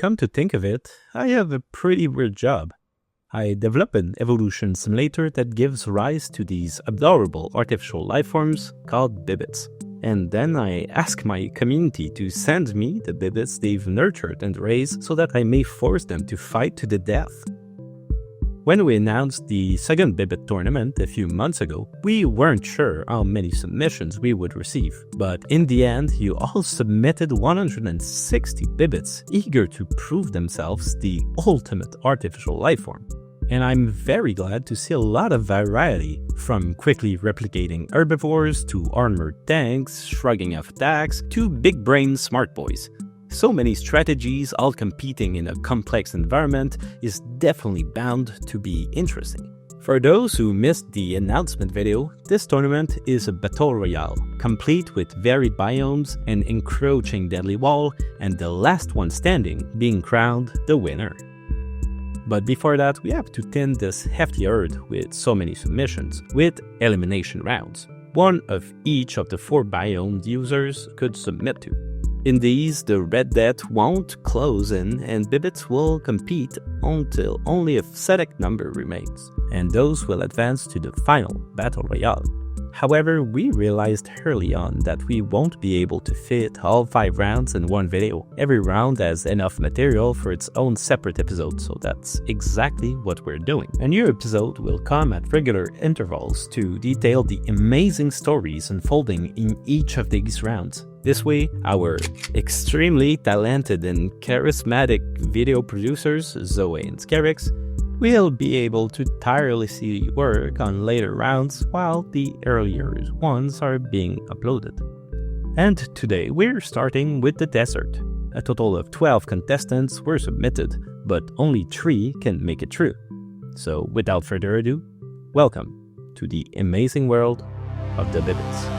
come to think of it, I have a pretty weird job. I develop an evolution simulator that gives rise to these adorable artificial lifeforms called Bibites. And then I ask my community to send me the Bibites they've nurtured and raised so that I may force them to fight to the death. When we announced the second Bibite tournament a few months ago, we weren't sure how many submissions we would receive. But in the end, you all submitted 160 Bibites, eager to prove themselves the ultimate artificial lifeform. And I'm very glad to see a lot of variety, from quickly replicating herbivores to armored tanks, shrugging off attacks, to big brain smart boys. So many strategies all competing in a complex environment is definitely bound to be interesting. For those who missed the announcement video, this tournament is a Battle Royale, complete with varied biomes, an encroaching deadly wall, and the last one standing being crowned the winner. But before that, we have to thin this hefty herd with so many submissions, with elimination rounds. One of each of the 4 biomes users could submit to. In these, the Red Death won't close in, and Bibites will compete until only a select number remains, and those will advance to the final Battle Royale. However, we realized early on that we won't be able to fit all 5 rounds in one video. Every round has enough material for its own separate episode, so that's exactly what we're doing. A new episode will come at regular intervals to detail the amazing stories unfolding in each of these rounds. This way, our extremely talented and charismatic video producers, Zoe and Skerix, will be able to tirelessly work on later rounds while the earlier ones are being uploaded. And today we're starting with the desert. A total of 12 contestants were submitted, but only 3 can make it through. So without further ado, welcome to the amazing world of the Bibites.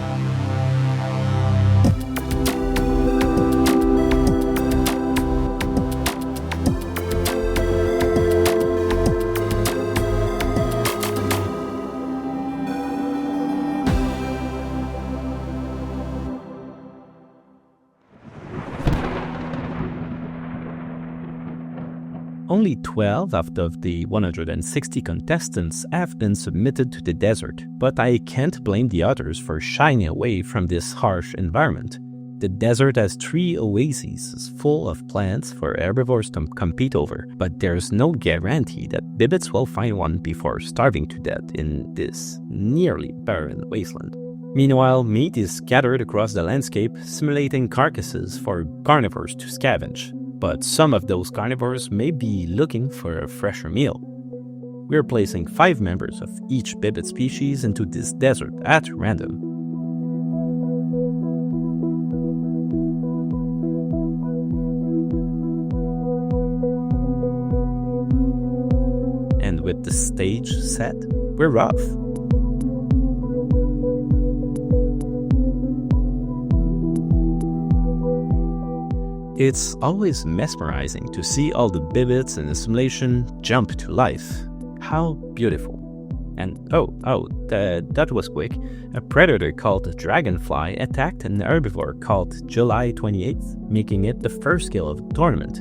Only 12 out of the 160 contestants have been submitted to the desert, but I can't blame the others for shying away from this harsh environment. The desert has 3 oases full of plants for herbivores to compete over, but there's no guarantee that Bibites will find one before starving to death in this nearly barren wasteland. Meanwhile, meat is scattered across the landscape, simulating carcasses for carnivores to scavenge. But some of those carnivores may be looking for a fresher meal. We're placing 5 members of each Bibite species into this desert at random. And with the stage set, we're off. It's always mesmerizing to see all the Bibites in the simulation jump to life. How beautiful. And that was quick. A predator called Dragonfly attacked an herbivore called July 28th, making it the first kill of the tournament.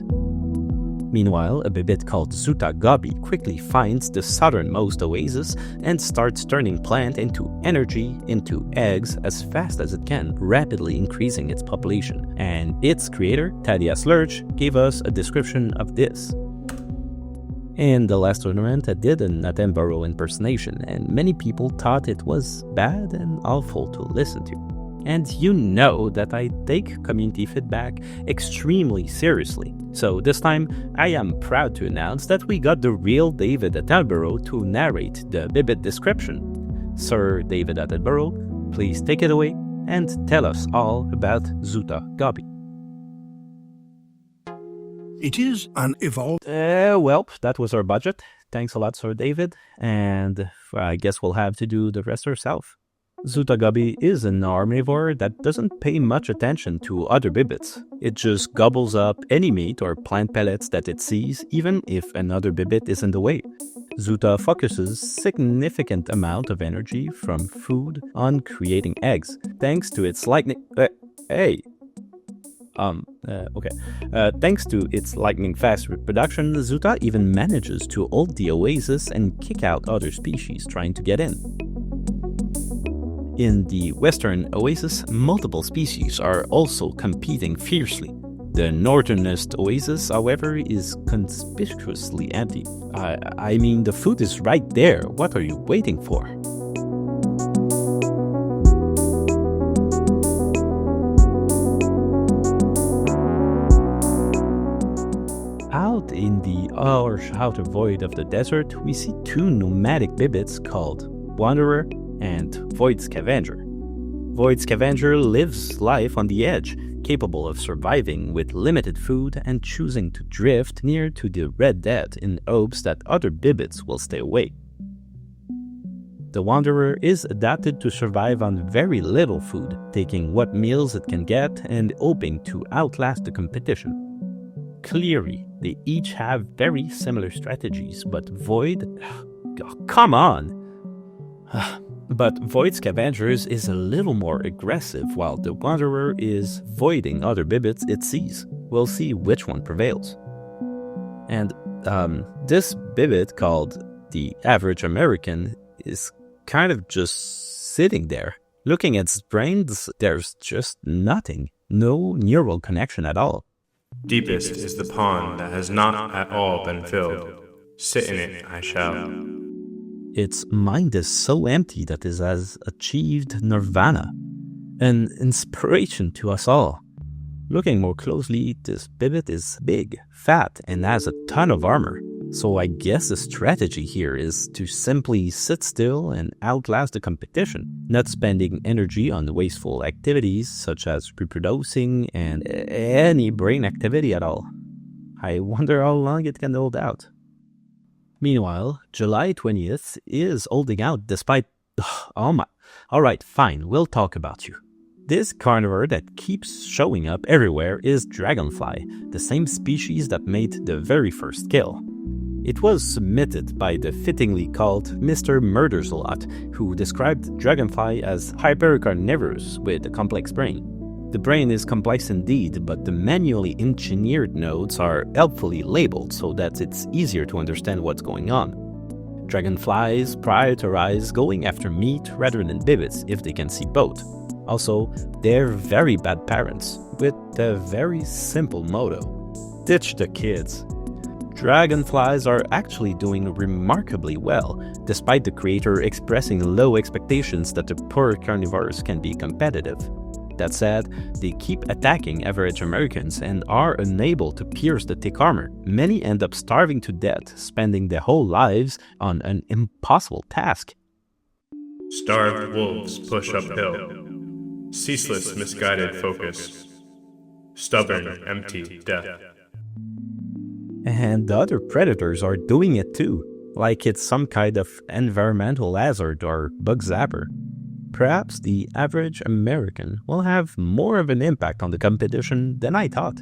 Meanwhile, a Bibite called Zuta Gobi quickly finds the southernmost oasis and starts turning plant into energy into eggs as fast as it can, rapidly increasing its population. And its creator, Thaddeus Lurch, gave us a description of this. In the last tournament, I did an Attenborough impersonation, and many people thought it was bad and awful to listen to. And you know that I take community feedback extremely seriously. So this time, I am proud to announce that we got the real David Attenborough to narrate the Bibite description. Sir David Attenborough, please take it away and tell us all about Zuta Gobi. It is an evolved... Well, that was our budget. Thanks a lot, Sir David. And I guess we'll have to do the rest ourselves. Zuta Gobi is an omnivore that doesn't pay much attention to other Bibites. It just gobbles up any meat or plant pellets that it sees, even if another Bibite is in the way. Zuta focuses significant amount of energy from food on creating eggs, thanks to its lightning... Hey! Okay. Thanks to its lightning-fast reproduction, Zuta even manages to hold the oasis and kick out other species trying to get in. In the western oasis, multiple species are also competing fiercely. The northernest oasis, however, is conspicuously empty. I mean, the food is right there. What are you waiting for? Out in the outer void of the desert, we see two nomadic Bibites called Wanderer and Void Scavenger. Void Scavenger lives life on the edge, capable of surviving with limited food and choosing to drift near to the Red Dead in hopes that other Bibites will stay away. The Wanderer is adapted to survive on very little food, taking what meals it can get and hoping to outlast the competition. Clearly, they each have very similar strategies, but Void... Oh, come on! But Void Scavengers is a little more aggressive, while the Wanderer is voiding other Bibites it sees. We'll see which one prevails. And this Bibite, called the Average American, is kind of just sitting there. Looking at its brains, there's just nothing. No neural connection at all. Deepest is the pond that has not at all been filled. Sit in it I shall. Its mind is so empty that it has achieved nirvana, an inspiration to us all. Looking more closely, this Bibite is big, fat, and has a ton of armor. So I guess the strategy here is to simply sit still and outlast the competition, not spending energy on wasteful activities such as reproducing and any brain activity at all. I wonder how long it can hold out. Meanwhile, July 20th is holding out despite... Oh my... Alright, fine, we'll talk about you. This carnivore that keeps showing up everywhere is Dragonfly, the same species that made the very first kill. It was submitted by the fittingly called Mr. Murdersalot, who described Dragonfly as hypercarnivorous with a complex brain. The brain is complex indeed, but the manually engineered nodes are helpfully labeled so that it's easier to understand what's going on. Dragonflies prioritize going after meat rather than Bibites if they can see both. Also, they're very bad parents, with a very simple motto: ditch the kids. Dragonflies are actually doing remarkably well, despite the creator expressing low expectations that the poor carnivores can be competitive. That said, they keep attacking average Americans and are unable to pierce the thick armor. Many end up starving to death, spending their whole lives on an impossible task. Starved wolves push uphill. Ceaseless misguided focus. Stubborn, empty death. And the other predators are doing it too, like it's some kind of environmental hazard or bug zapper. Perhaps the average American will have more of an impact on the competition than I thought.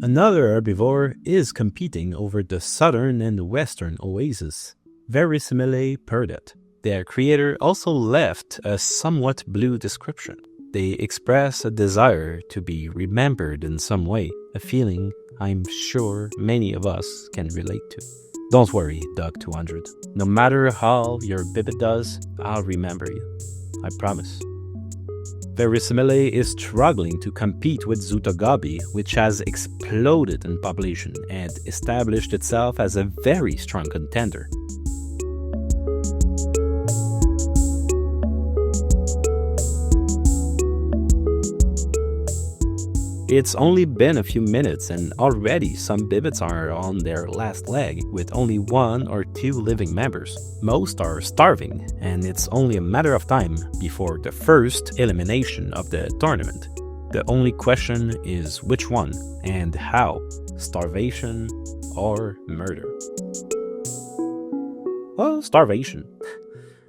Another herbivore is competing over the southern and western oasis, Verisimilae purdet. Their creator also left a somewhat blue description. They express a desire to be remembered in some way, a feeling I'm sure many of us can relate to. Don't worry, Doug 200. No matter how your Bibite does, I'll remember you. I promise. Verisimilae is struggling to compete with Zootogabi, which has exploded in population and established itself as a very strong contender. It's only been a few minutes and already some Bibites are on their last leg with only 1 or 2 living members. Most are starving, and it's only a matter of time before the first elimination of the tournament. The only question is which one and how: starvation or murder? Well, starvation.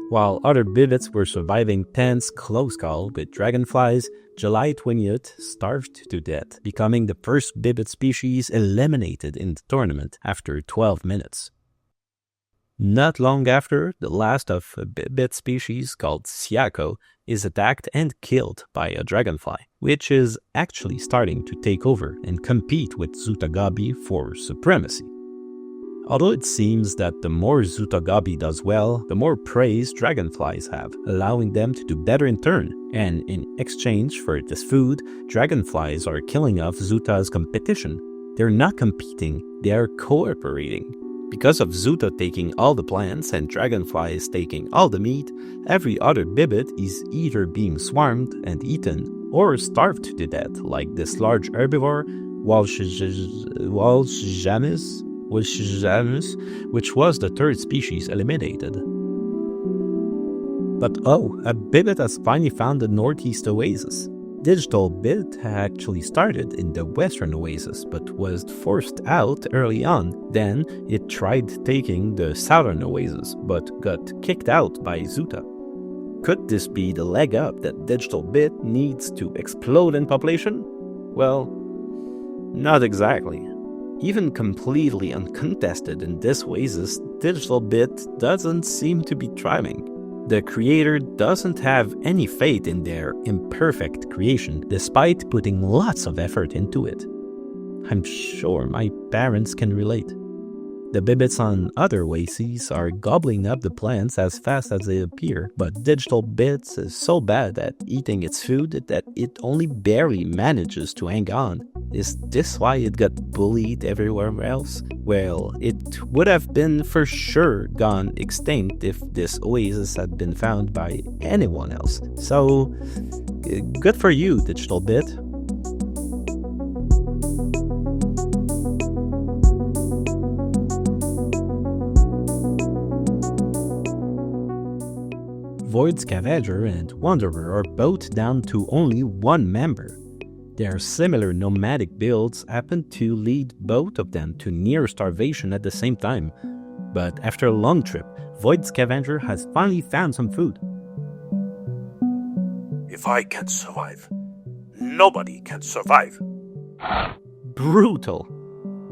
While other Bibites were surviving tense close call with dragonflies, July 20th starved to death, becoming the first Bibite species eliminated in the tournament after 12 minutes. Not long after, the last of a Bibite species called Siako is attacked and killed by a dragonfly, which is actually starting to take over and compete with Zutagabi for supremacy. Although it seems that the more Zutagabi does well, the more praise dragonflies have, allowing them to do better in turn, and in exchange for this food, dragonflies are killing off Zuta's competition. They're not competing, they are cooperating. Because of Zuta taking all the plants and dragonflies taking all the meat, every other Bibit is either being swarmed and eaten, or starved to death, like this large herbivore, Walsjamus, which was the third species eliminated. But a Bibit has finally found the northeast oasis. Digital Bit actually started in the western oasis, but was forced out early on. Then it tried taking the southern oasis, but got kicked out by Zuta. Could this be the leg up that Digital Bit needs to explode in population? Well, not exactly. Even completely uncontested in this oasis, Digital Bit doesn't seem to be thriving. The creator doesn't have any faith in their imperfect creation, despite putting lots of effort into it. I'm sure my parents can relate. The Bibits on other oases are gobbling up the plants as fast as they appear, but Digital Bits is so bad at eating its food that it only barely manages to hang on. Is this why it got bullied everywhere else? Well, it would have been for sure gone extinct if this oasis had been found by anyone else. So, good for you, Digital Bit. Void Scavenger and Wanderer are both down to only one member. Their similar nomadic builds happen to lead both of them to near starvation at the same time. But after a long trip, Void Scavenger has finally found some food. If I can survive, nobody can survive. Brutal.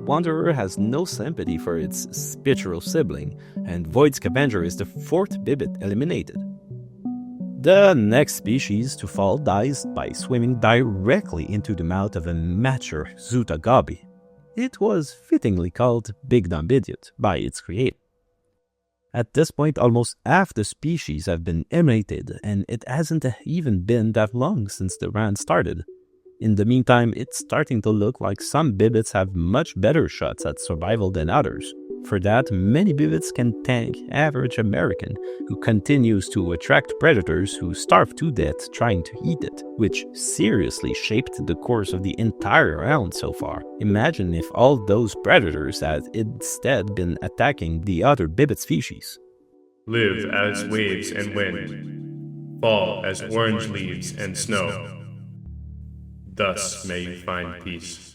Wanderer has no sympathy for its spiritual sibling, and Void Scavenger is the fourth Bibit eliminated. The next species to fall dies by swimming directly into the mouth of a mature Zutagabi. It was fittingly called Big Dumb Idiot by its creator. At this point, almost half the species have been eliminated, and it hasn't even been that long since the round started. In the meantime, it's starting to look like some Bibits have much better shots at survival than others. For that, many Bibits can tank average American, who continues to attract predators who starve to death trying to eat it, which seriously shaped the course of the entire round so far. Imagine if all those predators had instead been attacking the other Bibit species. Live as waves and wind, fall as orange leaves and snow. Thus may you find peace.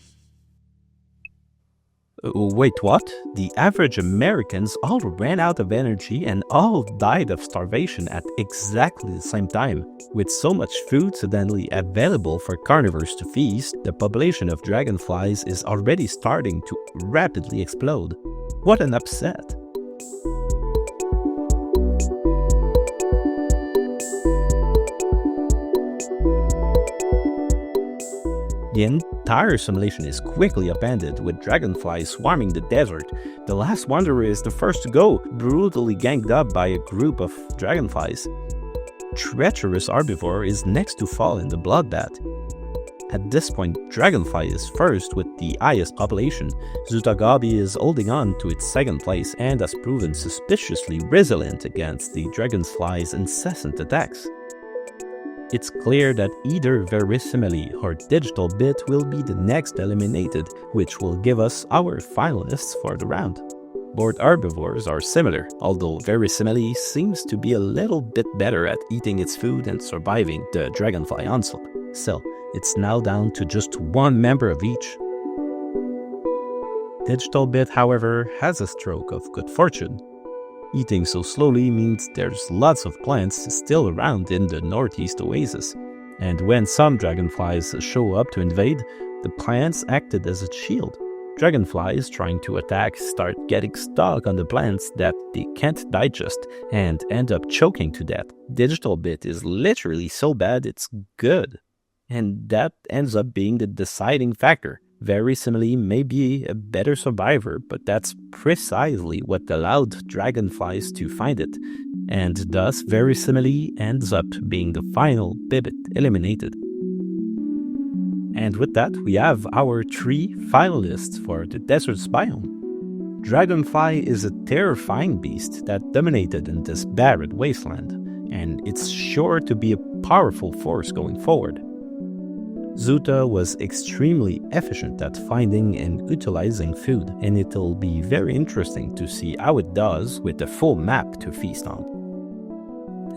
Wait, what? The average Americans all ran out of energy and all died of starvation at exactly the same time. With so much food suddenly available for carnivores to feast, the population of dragonflies is already starting to rapidly explode. What an upset! The entire simulation is quickly upended, with dragonflies swarming the desert. The last wanderer is the first to go, brutally ganged up by a group of dragonflies. Treacherous herbivore is next to fall in the bloodbath. At this point, dragonfly is first with the highest population. Zutagabi is holding on to its second place and has proven suspiciously resilient against the dragonfly's incessant attacks. It's clear that either Verisimile or Digital Bit will be the next eliminated, which will give us our finalists for the round. Both herbivores are similar, although Verisimile seems to be a little bit better at eating its food and surviving the dragonfly onslaught. Still, it's now down to just one member of each. Digital Bit, however, has a stroke of good fortune. Eating so slowly means there's lots of plants still around in the northeast oasis, and when some dragonflies show up to invade, the plants acted as a shield. dragonflies trying to attack start getting stuck on the plants that they can't digest and end up choking to death. Digital Bit is literally so bad it's good. And that ends up being the deciding factor. Very Simile may be a better survivor, but that's precisely what allowed dragonflies to find it, and thus Very Simile ends up being the final Bibit eliminated. And with that, we have our 3 finalists for the deserts biome. Dragonfly is a terrifying beast that dominated in this barren wasteland, and it's sure to be a powerful force going forward. Zuta was extremely efficient at finding and utilizing food, and it'll be very interesting to see how it does with a full map to feast on.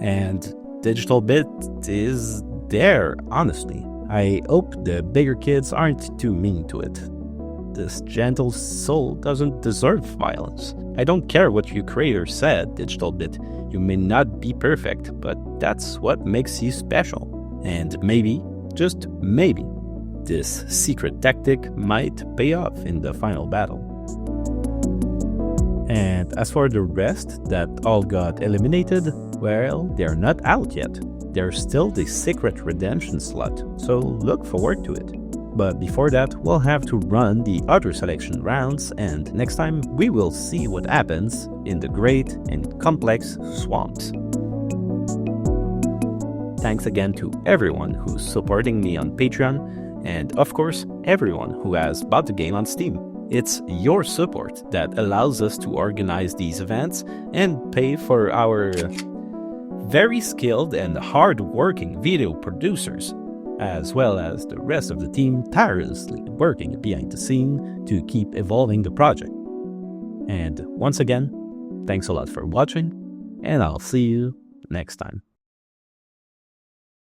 And Digital Bit is there, honestly. I hope the bigger kids aren't too mean to it. This gentle soul doesn't deserve violence. I don't care what your creator said, Digital Bit. You may not be perfect, but that's what makes you special. And maybe, just maybe, this secret tactic might pay off in the final battle. And as for the rest that all got eliminated, well, they're not out yet. There's still the secret redemption slot, so look forward to it. But before that, we'll have to run the other selection rounds, and next time we will see what happens in the great and complex swamps. Thanks again to everyone who's supporting me on Patreon, and of course, everyone who has bought the game on Steam. It's your support that allows us to organize these events and pay for our very skilled and hard-working video producers, as well as the rest of the team tirelessly working behind the scene to keep evolving the project. And once again, thanks a lot for watching, and I'll see you next time.